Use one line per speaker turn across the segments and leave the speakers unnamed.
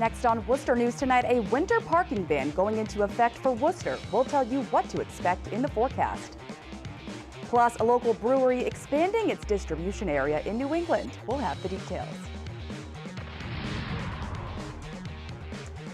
Next on Worcester News Tonight, a winter parking ban going into effect for Worcester. We'll tell you what to expect in the forecast. Plus, a local brewery expanding its distribution area in New England. We'll have the details.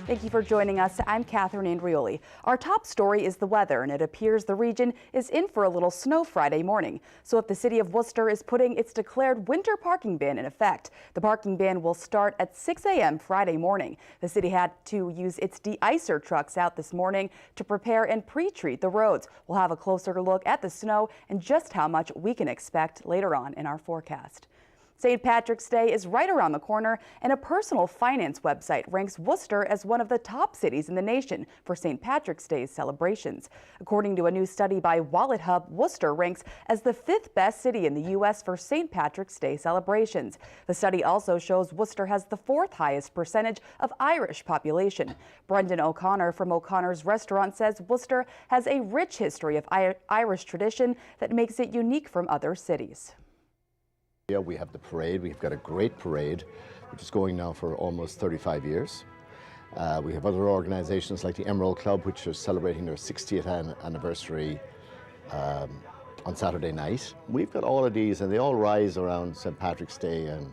Thank you for joining us. I'm Catherine Andrioli. Our top story is the weather, and it appears the region is in for a little snow Friday morning. So if the city of Worcester is putting its declared winter parking ban in effect, the parking ban will start at 6 a.m. Friday morning. The city had to use its de-icer trucks out this morning to prepare and pre-treat the roads. We'll have a closer look at the snow and just how much we can expect later on in our forecast. St. Patrick's Day is right around the corner, and a personal finance website ranks Worcester as one of the top cities in the nation for St. Patrick's Day celebrations. According to a new study by Wallet Hub, Worcester ranks as the 5th best city in the U.S. for St. Patrick's Day celebrations. The study also shows Worcester has the 4th highest percentage of Irish population. Brendan O'Connor from O'Connor's Restaurant says Worcester has a rich history of Irish tradition that makes it unique from other cities.
Yeah, we have the parade. We've got a great parade, which is going now for almost 35 years. We have other organizations like the Emerald Club, which are celebrating their 60th anniversary on Saturday night. We've got all of these, and they all rise around St. Patrick's Day and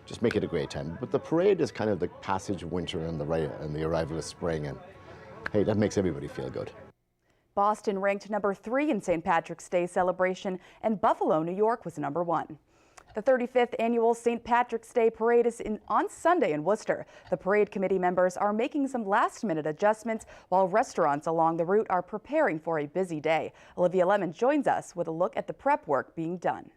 just make it a great time. But the parade is kind of the passage of winter and the arrival of spring, and hey, that makes everybody feel good.
Boston ranked number 3 in St. Patrick's Day celebration, and Buffalo, New York was number 1. The 35th annual St. Patrick's Day Parade is on Sunday in Worcester. The parade committee members are making some last-minute adjustments while restaurants along the route are preparing for a busy day. Olivia Lemon joins us with a look at the prep work being done.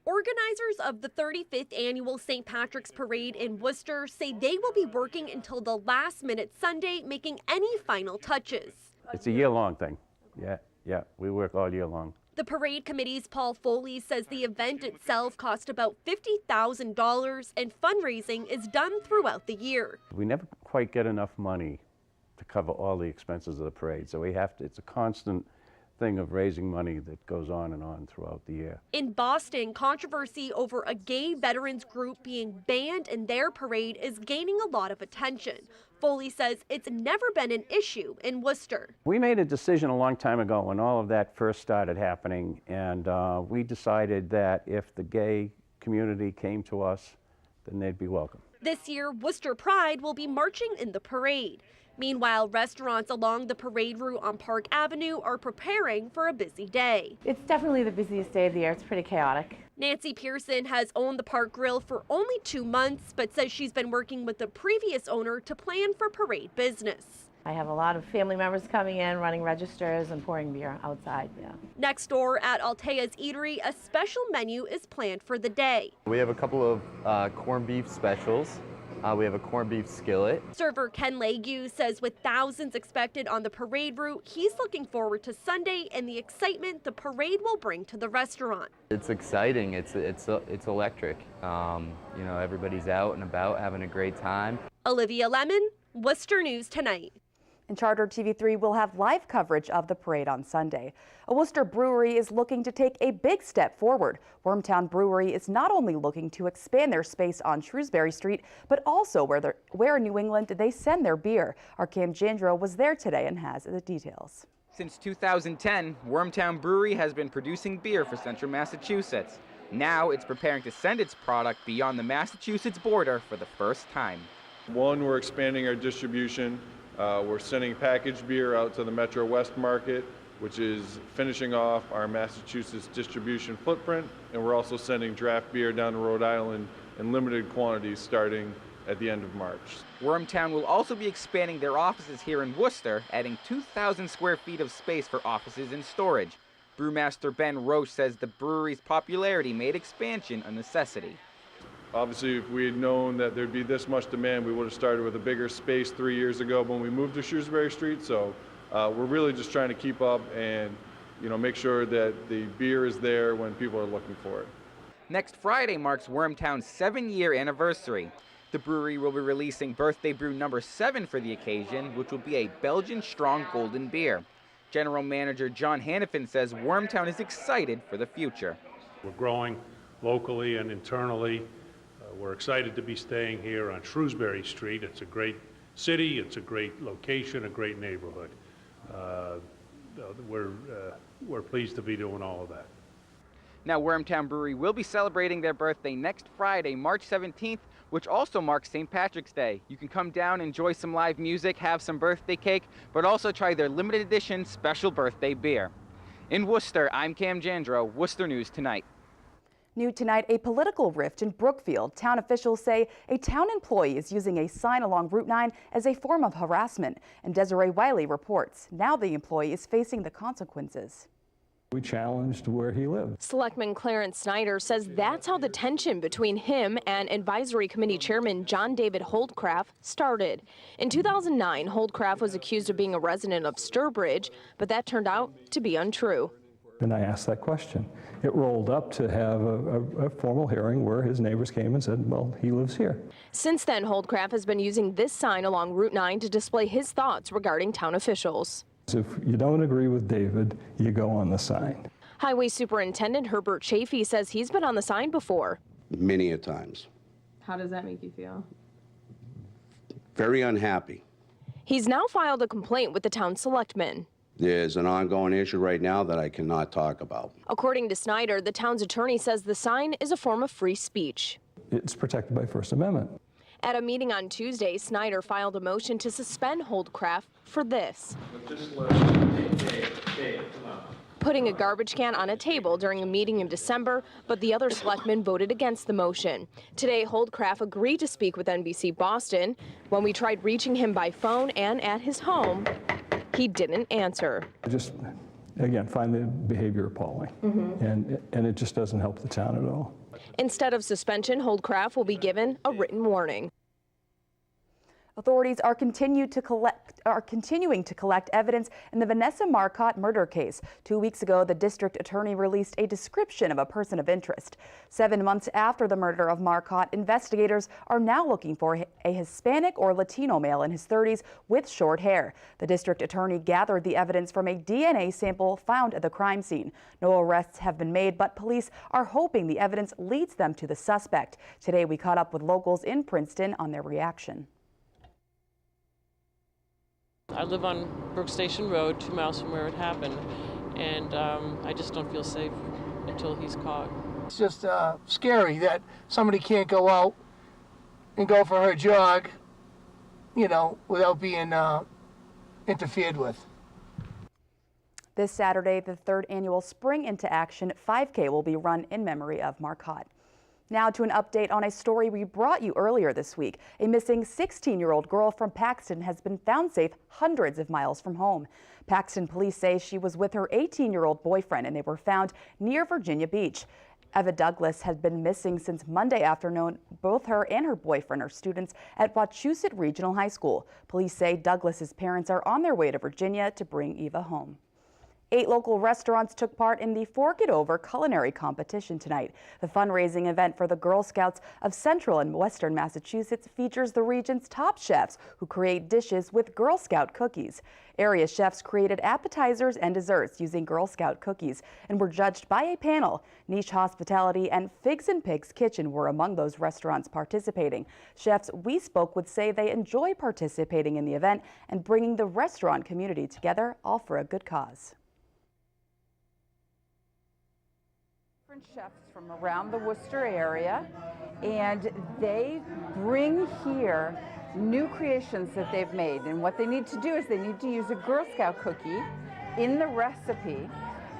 Organizers of the 35th annual St. Patrick's Parade in Worcester say they will be working until the last minute Sunday, making any final touches.
It's a year-long thing. Yeah, we work all year long.
The parade committee's Paul Foley says the event itself cost about $50,000 and fundraising is done throughout the year.
We never quite get enough money to cover all the expenses of the parade, so it's a constant thing of raising money that goes on and on throughout the year.
In Boston, controversy over a gay veterans group being banned in their parade is gaining a lot of attention. Foley says it's never been an issue in Worcester.
We made a decision a long time ago when all of that first started happening, and we decided that if the gay community came to us, then they'd be welcome.
This year, Worcester Pride will be marching in the parade. Meanwhile, restaurants along the parade route on Park Avenue are preparing for a busy day.
It's definitely the busiest day of the year. It's pretty chaotic.
Nancy Pearson has owned the Park Grill for only 2 months, but says she's been working with the previous owner to plan for parade business.
I have a lot of family members coming in, running registers and pouring beer outside. Yeah.
Next door at Altea's Eatery, a special menu is planned for the day.
We have a couple of corned beef specials. We have a corned beef skillet.
Server Ken Legue says with thousands expected on the parade route, he's looking forward to Sunday and the excitement the parade will bring to the restaurant.
It's exciting. It's electric. You know, everybody's out and about having a great time.
Olivia Lemon, Worcester News Tonight.
And Charter TV3 will have live coverage of the parade on Sunday. A Worcester brewery is looking to take a big step forward. Wormtown Brewery is not only looking to expand their space on Shrewsbury Street, but also where in New England they send their beer. Our Cam Jandro was there today and has the details.
Since 2010, Wormtown Brewery has been producing beer for central Massachusetts. Now it's preparing to send its product beyond the Massachusetts border for the first time.
One, we're expanding our distribution. We're sending packaged beer out to the Metro West market, which is finishing off our Massachusetts distribution footprint. And we're also sending draft beer down to Rhode Island in limited quantities starting at the end of March.
Wormtown will also be expanding their offices here in Worcester, adding 2,000 square feet of space for offices and storage. Brewmaster Ben Roche says the brewery's popularity made expansion a necessity.
Obviously, if we had known that there'd be this much demand, we would have started with a bigger space 3 years ago when we moved to Shrewsbury Street. So we're really just trying to keep up and, make sure that the beer is there when people are looking for it.
Next Friday marks Wormtown's 7-year anniversary. The brewery will be releasing birthday brew number 7 for the occasion, which will be a Belgian strong golden beer. General Manager John Hannafin says Wormtown is excited for the future.
We're growing locally and internally. We're excited to be staying here on Shrewsbury Street. It's a great city, it's a great location, a great neighborhood. We're pleased to be doing all of that.
Now, Wormtown Brewery will be celebrating their birthday next Friday, March 17th, which also marks St. Patrick's Day. You can come down, enjoy some live music, have some birthday cake, but also try their limited edition special birthday beer. In Worcester, I'm Cam Jandro, Worcester News Tonight.
New tonight, a political rift in Brookfield. Town officials say a town employee is using a sign along Route 9 as a form of harassment. And Desiree Wiley reports now the employee is facing the consequences.
We challenged where he lived.
Selectman Clarence Snyder says that's how the tension between him and Advisory Committee Chairman John David Holdcraft started. In 2009, Holdcraft was accused of being a resident of Sturbridge, but that turned out to be untrue.
And I asked that question. It rolled up to have a formal hearing where his neighbors came and said, well, he lives here.
Since then, Holdcraft has been using this sign along Route 9 to display his thoughts regarding town officials.
If you don't agree with David, you go on the sign.
Highway Superintendent Herbert Chafee says he's been on the sign before.
Many a times.
How does that make you feel?
Very unhappy.
He's now filed a complaint with the town selectmen.
There's an ongoing issue right now that I cannot talk about.
According to Snyder, the town's attorney says the sign is a form of free speech.
It's protected by First Amendment.
At a meeting on Tuesday, Snyder filed a motion to suspend Holdcraft for this. Putting a garbage can on a table during a meeting in December, but the other selectmen voted against the motion. Today, Holdcraft agreed to speak with NBC Boston. When we tried reaching him by phone and at his home, he didn't answer.
I just, again, find the behavior appalling, and it just doesn't help the town at all.
Instead of suspension, Holdcraft will be given a written warning.
Authorities are continuing to collect evidence in the Vanessa Marcotte murder case. 2 weeks ago, the district attorney released a description of a person of interest. 7 months after the murder of Marcotte, investigators are now looking for a Hispanic or Latino male in his 30s with short hair. The district attorney gathered the evidence from a DNA sample found at the crime scene. No arrests have been made, but police are hoping the evidence leads them to the suspect. Today, we caught up with locals in Princeton on their reaction.
I live on Brook Station Road, 2 miles from where it happened, and I just don't feel safe until he's caught.
It's just scary that somebody can't go out and go for her jog, you know, without being interfered with.
This Saturday, the 3rd annual Spring Into Action 5K will be run in memory of Marcotte. Now to an update on a story we brought you earlier this week. A missing 16-year-old girl from Paxton has been found safe hundreds of miles from home. Paxton police say she was with her 18-year-old boyfriend and they were found near Virginia Beach. Eva Douglas has been missing since Monday afternoon. Both her and her boyfriend are students at Wachusett Regional High School. Police say Douglas's parents are on their way to Virginia to bring Eva home. 8 local restaurants took part in the Fork It Over Culinary competition tonight. The fundraising event for the Girl Scouts of Central and Western Massachusetts features the region's top chefs who create dishes with Girl Scout cookies. Area chefs created appetizers and desserts using Girl Scout cookies and were judged by a panel. Niche Hospitality and Figs and Pigs Kitchen were among those restaurants participating. Chefs we spoke with say they enjoy participating in the event and bringing the restaurant community together, all for a good cause.
Chefs from around the Worcester area, and they bring here new creations that they've made. And what they need to do is they need to use a Girl Scout cookie in the recipe.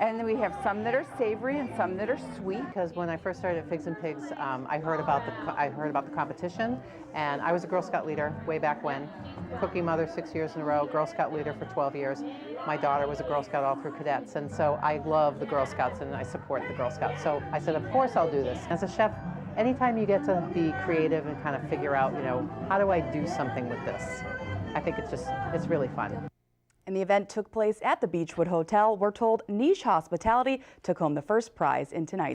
And then we have some that are savory and some that are sweet.
Because when I first started at Figs and Pigs, I heard about the competition, and I was a Girl Scout leader way back when. Cookie mother 6 years in a row, Girl Scout leader for 12 years. My daughter was a Girl Scout all through cadets, and so I love the Girl Scouts and I support the Girl Scouts. So I said, of course I'll do this. As a chef, anytime you get to be creative and kind of figure out, you know, how do I do something with this? I think it's really fun.
And the event took place at the Beechwood Hotel. We're told Niche Hospitality took home the first prize in tonight's